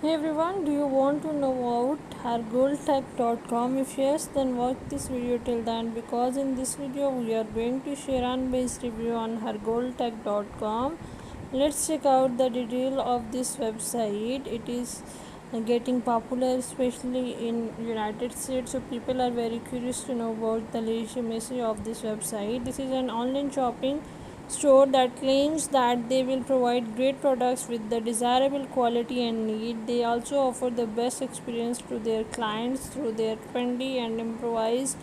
Hey everyone, do you want to know about hergoldtech.com? If yes, then watch this video till then because in this video we are going to share unbiased review on hergoldtech.com. Let's check out the detail of this website. It is getting popular especially in United States, so people are very curious to know about the legitimacy of this website. This is an online shopping store that claims that they will provide great products with the desirable quality and need. They also offer the best experience to their clients through their trendy and improvised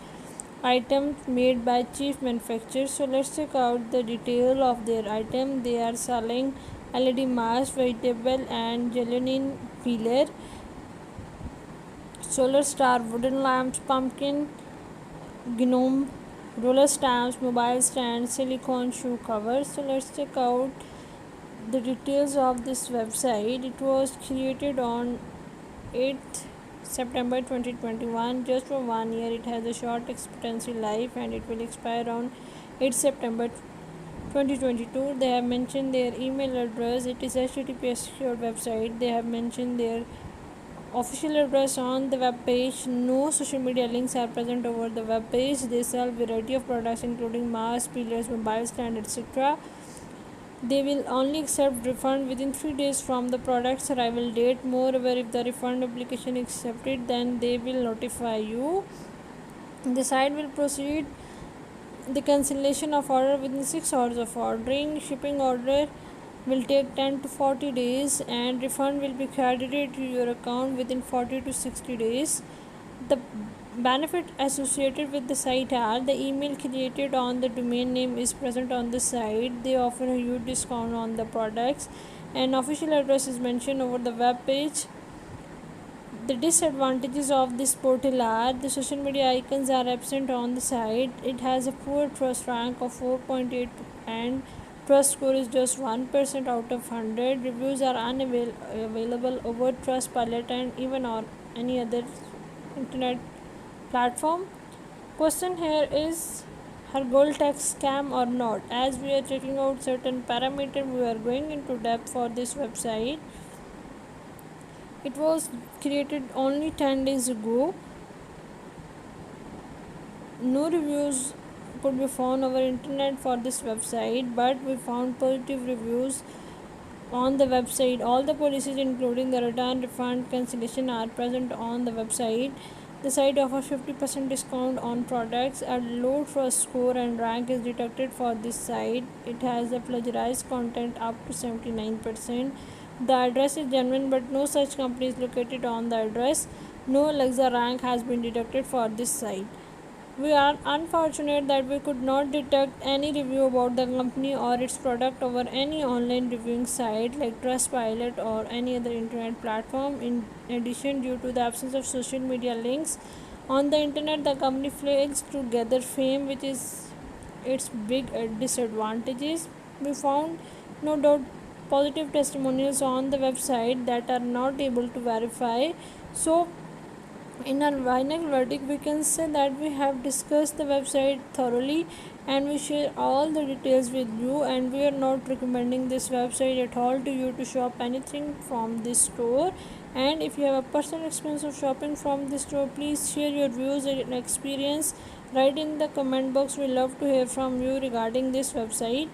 items made by cheap manufacturers. So let's check out the detail of their item. They are selling LED mask, vegetable and gelatin peeler, solar star wooden lamps, pumpkin gnome roller stamps, mobile stands, silicone shoe covers. So let's check out the details of this website. It was created on 8th September 2021, just for 1 year. It has a short expectancy life and it will expire on 8th September 2022. They have mentioned their email address. It is HTTPS secure website. They have mentioned their official address on the web page. No social media links are present over the web page. They sell variety of products including masks, peelers, mobile stand, etc. They will only accept refund within 3 days from the product's arrival date. Moreover, if the refund application is accepted, then they will notify you. The site will proceed the cancellation of order within 6 hours of ordering. Shipping order will take 10 to 40 days and refund will be credited to your account within 40 to 60 days. The benefit associated with the site are: the email created on the domain name is present on the site. They offer a huge discount on the products. An official address is mentioned over the web page. The disadvantages of this portal are: the social media icons are absent on the site. It has a poor trust rank of 4.8 and trust score is just 1% out of 100. Reviews are unavailable over Trustpilot and even on any other internet platform. Question here is: her gold tax scam or not? As we are checking out certain parameters, we are going into depth for this website. It was created only 10 days ago. No reviews could be found over internet for this website, but we found positive reviews on the website. All the policies including the return, refund, cancellation are present on the website. The site offers 50% discount on products. A low trust score and rank is detected for this site. It has a plagiarized content up to 79%. The address is genuine, but no such company is located on the address. No Alexa rank has been detected for this site. We are unfortunate that we could not detect any review about the company or its product over any online reviewing site like Trustpilot or any other internet platform. In addition, due to the absence of social media links on the internet, the company fails to gather fame, which is its big disadvantages. We found no doubt positive testimonials on the website that are not able to verify. So in our final verdict, we can say that we have discussed the website thoroughly and we share all the details with you, and we are not recommending this website at all to you to shop anything from this store. And if you have a personal experience of shopping from this store, please share your views and experience. Write in the comment box. We love to hear from you regarding this website.